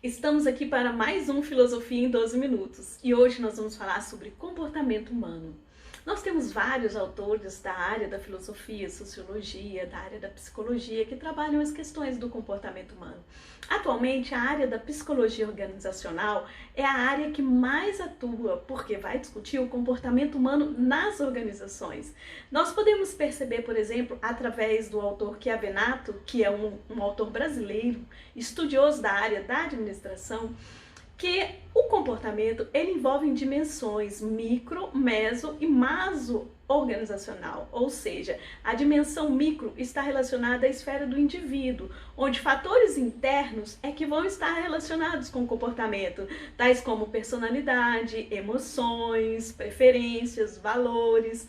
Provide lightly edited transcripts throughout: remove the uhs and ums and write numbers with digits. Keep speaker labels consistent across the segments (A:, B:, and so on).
A: Estamos aqui para mais um Filosofia em 12 Minutos e hoje nós vamos falar sobre comportamento humano. Nós temos vários autores da área da filosofia, sociologia, da área da psicologia que trabalham as questões do comportamento humano. Atualmente, a área da psicologia organizacional é a área que mais atua, porque vai discutir o comportamento humano nas organizações. Nós podemos perceber, por exemplo, através do autor Chiavenato, que é um autor brasileiro, estudioso da área da administração, que o comportamento ele envolve dimensões micro, meso e maso organizacional, ou seja, a dimensão micro está relacionada à esfera do indivíduo, onde fatores internos é que vão estar relacionados com o comportamento, tais como personalidade, emoções, preferências, valores,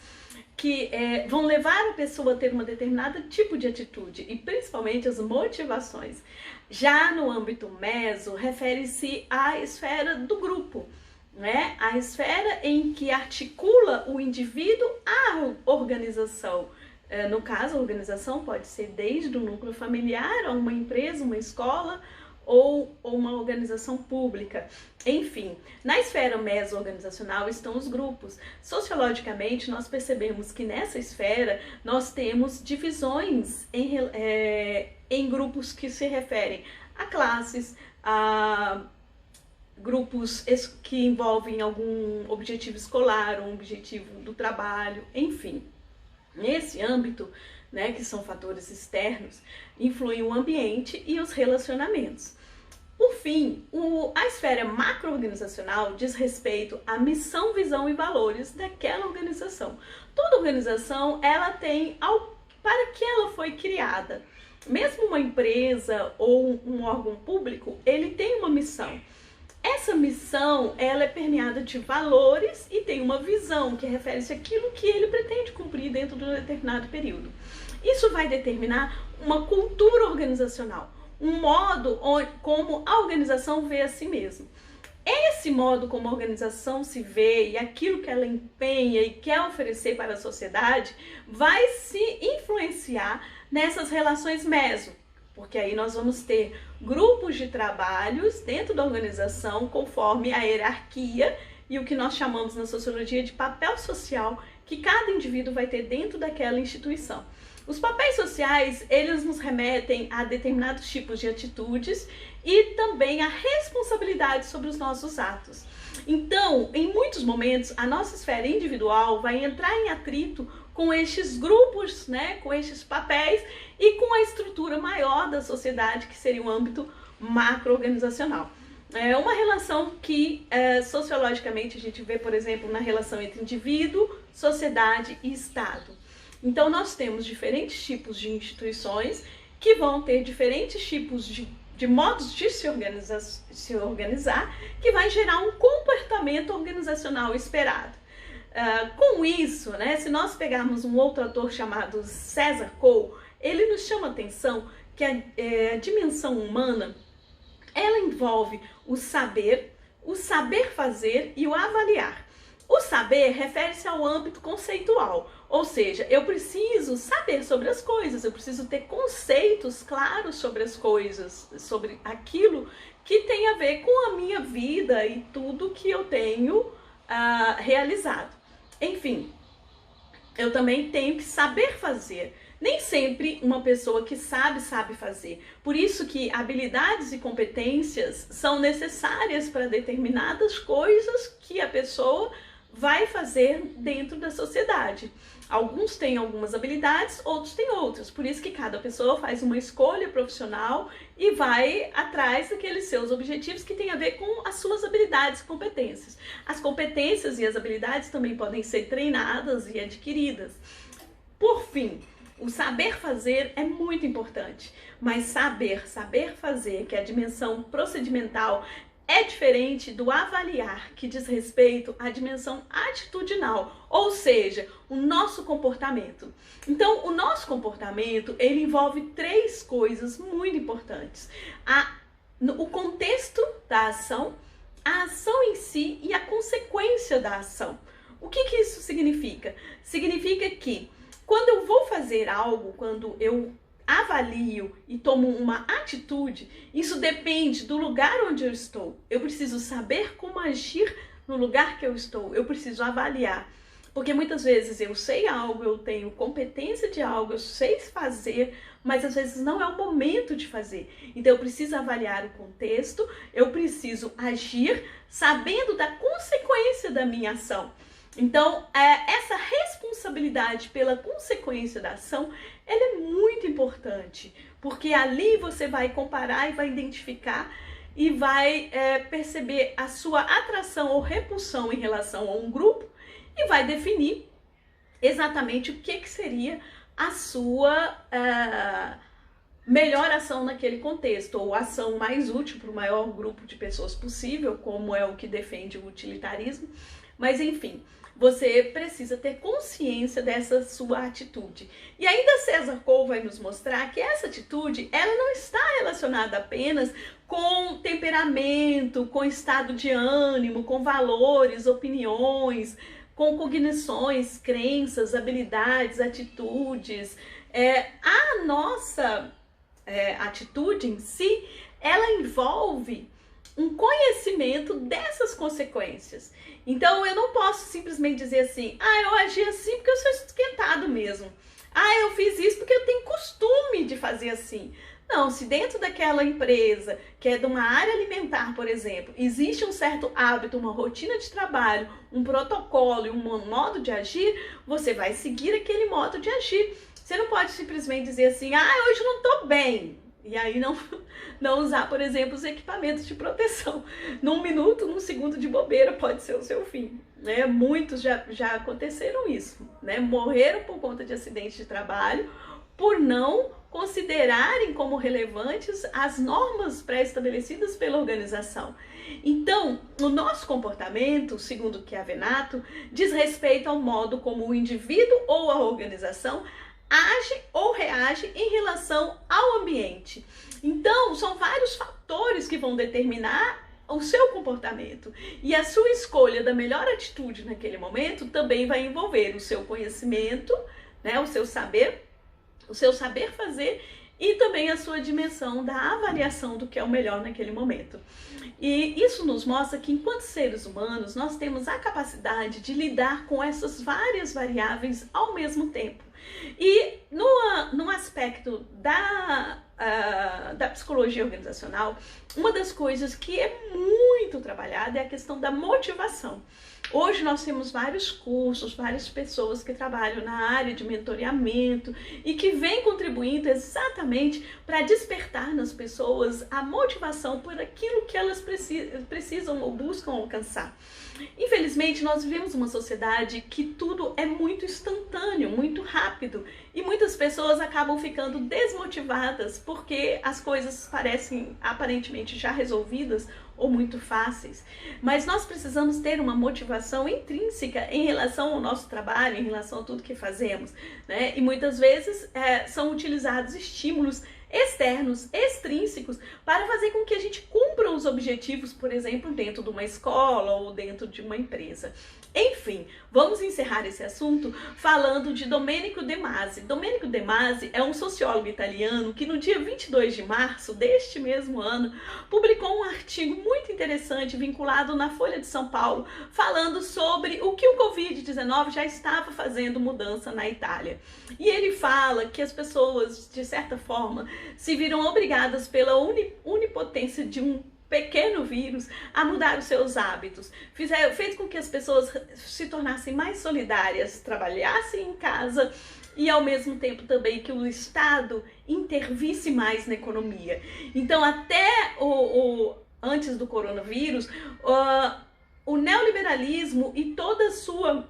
A: que vão levar a pessoa a ter um determinado tipo de atitude e principalmente as motivações. Já no âmbito meso, refere-se à esfera do grupo, né? A esfera em que articula o indivíduo à organização. No caso, a organização pode ser desde o núcleo familiar a uma empresa, uma escola, ou uma organização pública. Enfim, na esfera meso-organizacional estão os grupos. Sociologicamente, nós percebemos que nessa esfera nós temos divisões em grupos que se referem a classes, a grupos que envolvem algum objetivo escolar, um objetivo do trabalho, enfim. Nesse âmbito, né, que são fatores externos, influem o ambiente e os relacionamentos. Por fim, a esfera macro-organizacional diz respeito à missão, visão e valores daquela organização. Toda organização ela tem para que ela foi criada. Mesmo uma empresa ou um órgão público, ele tem uma missão. Essa missão ela é permeada de valores e tem uma visão que refere-se àquilo que ele pretende cumprir dentro de um determinado período. Isso vai determinar uma cultura organizacional, um modo como a organização vê a si mesma. Esse modo como a organização se vê e aquilo que ela empenha e quer oferecer para a sociedade vai se influenciar nessas relações meso, porque aí nós vamos ter grupos de trabalhos dentro da organização conforme a hierarquia e o que nós chamamos na sociologia de papel social que cada indivíduo vai ter dentro daquela instituição. Os papéis sociais, eles nos remetem a determinados tipos de atitudes e também a responsabilidade sobre os nossos atos. Então, em muitos momentos, a nossa esfera individual vai entrar em atrito com estes grupos, né, com estes papéis e com a estrutura maior da sociedade, que seria o âmbito macro-organizacional. É uma relação que, sociologicamente, a gente vê, por exemplo, na relação entre indivíduo, sociedade e Estado. Então, nós temos diferentes tipos de instituições que vão ter diferentes tipos de modos de se organizar, que vai gerar um comportamento organizacional esperado. Com isso, né, se nós pegarmos um outro autor chamado César Cole, ele nos chama a atenção que a dimensão humana ela envolve o saber fazer e o avaliar. O saber refere-se ao âmbito conceitual, ou seja, eu preciso saber sobre as coisas, eu preciso ter conceitos claros sobre as coisas, sobre aquilo que tem a ver com a minha vida e tudo que eu tenho realizado. Enfim, eu também tenho que saber fazer. Nem sempre uma pessoa que sabe fazer. Por isso que habilidades e competências são necessárias para determinadas coisas que a pessoa vai fazer dentro da sociedade. Alguns têm algumas habilidades, outros têm outras. Por isso que cada pessoa faz uma escolha profissional e vai atrás daqueles seus objetivos que tem a ver com as suas habilidades e competências. As competências e as habilidades também podem ser treinadas e adquiridas. Por fim, o saber fazer é muito importante, mas saber fazer, que é a dimensão procedimental, é diferente do avaliar, que diz respeito à dimensão atitudinal, ou seja, o nosso comportamento. Então, o nosso comportamento, ele envolve três coisas muito importantes. O contexto da ação, a ação em si e a consequência da ação. O que isso significa? Significa que quando eu vou fazer algo, quando eu avalio e tomo uma atitude, isso depende do lugar onde eu estou. Eu preciso saber como agir no lugar que eu estou, eu preciso avaliar. Porque muitas vezes eu sei algo, eu tenho competência de algo, eu sei fazer, mas às vezes não é o momento de fazer. Então eu preciso avaliar o contexto, eu preciso agir sabendo da consequência da minha ação. Então, essa responsabilidade pela consequência da ação, ela é muito importante, porque ali você vai comparar e vai identificar e vai perceber a sua atração ou repulsão em relação a um grupo e vai definir exatamente o que seria a sua melhor ação naquele contexto, ou ação mais útil para o maior grupo de pessoas possível, como é o que defende o utilitarismo. Mas enfim, você precisa ter consciência dessa sua atitude. E ainda César Cole vai nos mostrar que essa atitude, ela não está relacionada apenas com temperamento, com estado de ânimo, com valores, opiniões, com cognições, crenças, habilidades, atitudes. A nossa atitude em si, ela envolve um conhecimento dessas consequências. Então eu não posso simplesmente dizer assim, eu agi assim porque eu sou esquentado mesmo. Eu fiz isso porque eu tenho costume de fazer assim. Não, se dentro daquela empresa, que é de uma área alimentar, por exemplo, existe um certo hábito, uma rotina de trabalho, um protocolo e um modo de agir, você vai seguir aquele modo de agir. Você não pode simplesmente dizer assim, hoje não tô bem. E aí não usar, por exemplo, os equipamentos de proteção. Num minuto, num segundo de bobeira pode ser o seu fim. Né? Muitos já aconteceram isso. Né? Morreram por conta de acidente de trabalho, por não considerarem como relevantes as normas pré-estabelecidas pela organização. Então, o nosso comportamento, segundo Chiavenato, diz respeito ao modo como o indivíduo ou a organização age ou reage em relação ao ambiente. Então, são vários fatores que vão determinar o seu comportamento. E a sua escolha da melhor atitude naquele momento também vai envolver o seu conhecimento, né, o seu saber fazer e também a sua dimensão da avaliação do que é o melhor naquele momento. E isso nos mostra que, enquanto seres humanos, nós temos a capacidade de lidar com essas várias variáveis ao mesmo tempo. E no aspecto da psicologia organizacional, uma das coisas que é muito trabalhada é a questão da motivação. Hoje nós temos vários cursos, várias pessoas que trabalham na área de mentoreamento e que vêm contribuindo exatamente para despertar nas pessoas a motivação por aquilo que elas precisam ou buscam alcançar. Infelizmente, nós vivemos uma sociedade que tudo é muito instantâneo, muito rápido, e muitas pessoas acabam ficando desmotivadas porque as coisas parecem aparentemente já resolvidas ou muito fáceis. Mas nós precisamos ter uma motivação intrínseca em relação ao nosso trabalho, em relação a tudo que fazemos, né? E muitas vezes são utilizados estímulos externos, extrínsecos, para fazer com que a gente cumpra os objetivos, por exemplo, dentro de uma escola ou dentro de uma empresa. Enfim, vamos encerrar esse assunto falando de Domenico De Masi. Domenico De Masi é um sociólogo italiano que no dia 22 de março deste mesmo ano publicou um artigo muito interessante vinculado na Folha de São Paulo, falando sobre o que o Covid-19 já estava fazendo mudança na Itália. E ele fala que as pessoas, de certa forma, se viram obrigadas pela onipotência de um pequeno vírus a mudar os seus hábitos, fez com que as pessoas se tornassem mais solidárias, trabalhassem em casa e ao mesmo tempo também que o Estado intervisse mais na economia. Então, até antes do coronavírus, o neoliberalismo e toda a sua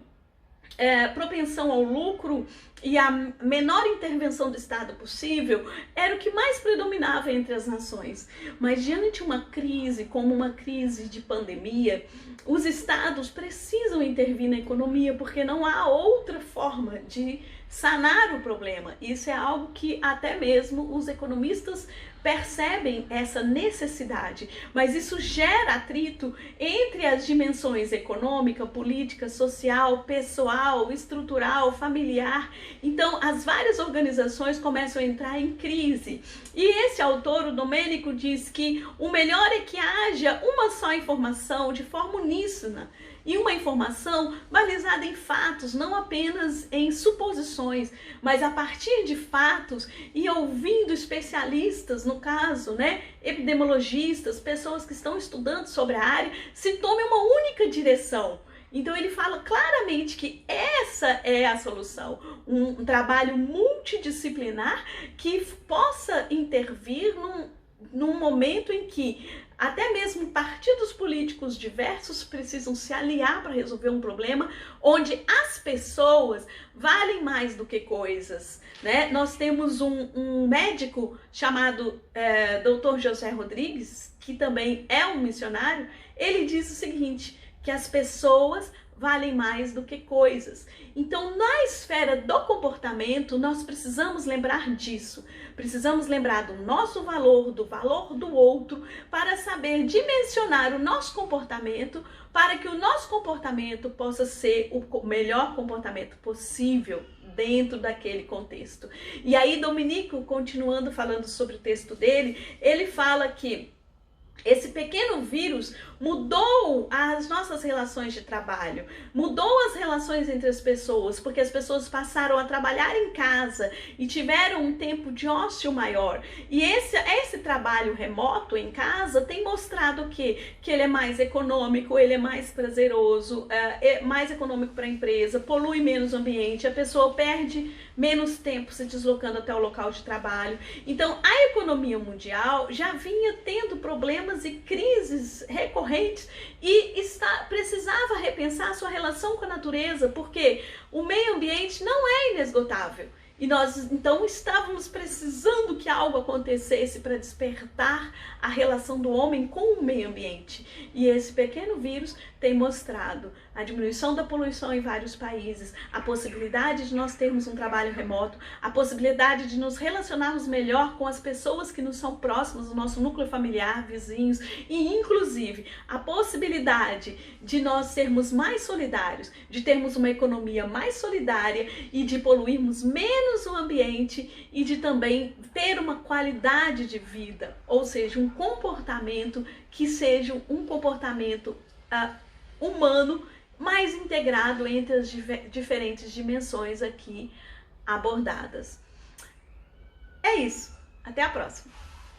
A: propensão ao lucro e a menor intervenção do Estado possível era o que mais predominava entre as nações. Mas diante de uma crise, como uma crise de pandemia, os Estados precisam intervir na economia porque não há outra forma de sanar o problema. Isso é algo que até mesmo os economistas percebem essa necessidade, mas isso gera atrito entre as dimensões econômica, política, social, pessoal, estrutural, familiar. Então, as várias organizações começam a entrar em crise. E esse autor, o Domênico, diz que o melhor é que haja uma só informação de forma uníssona, e uma informação balizada em fatos, não apenas em suposições, mas a partir de fatos e ouvindo especialistas, no caso, né, epidemiologistas, pessoas que estão estudando sobre a área, se tome uma única direção. Então ele fala claramente que essa é a solução, um trabalho multidisciplinar que possa intervir num momento em que até mesmo partidos políticos diversos precisam se aliar para resolver um problema onde as pessoas valem mais do que coisas, né? Nós temos um médico chamado Dr. José Rodrigues, que também é um missionário. Ele diz o seguinte, que as pessoas valem mais do que coisas. Então, na esfera do comportamento, nós precisamos lembrar disso. Precisamos lembrar do nosso valor, do valor do outro, para saber dimensionar o nosso comportamento, para que o nosso comportamento possa ser o melhor comportamento possível dentro daquele contexto. E aí, Domênico, continuando falando sobre o texto dele, ele fala que esse pequeno vírus mudou as nossas relações de trabalho, mudou as relações entre as pessoas, porque as pessoas passaram a trabalhar em casa e tiveram um tempo de ócio maior. E esse trabalho remoto em casa tem mostrado que ele é mais econômico, ele é mais prazeroso, é mais econômico para a empresa, polui menos o ambiente, a pessoa perde menos tempo se deslocando até o local de trabalho. Então, a economia mundial já vinha tendo problemas e crises recorrentes e precisava repensar a sua relação com a natureza, porque o meio ambiente não é inesgotável. E nós, então, estávamos precisando que algo acontecesse para despertar a relação do homem com o meio ambiente. E esse pequeno vírus tem mostrado a diminuição da poluição em vários países, a possibilidade de nós termos um trabalho remoto, a possibilidade de nos relacionarmos melhor com as pessoas que nos são próximas, o nosso núcleo familiar, vizinhos, e inclusive a possibilidade de nós sermos mais solidários, de termos uma economia mais solidária e de poluirmos menos o ambiente e de também ter uma qualidade de vida, ou seja, um comportamento que seja um comportamento humano mais integrado entre as diferentes dimensões aqui abordadas. É isso. Até a próxima!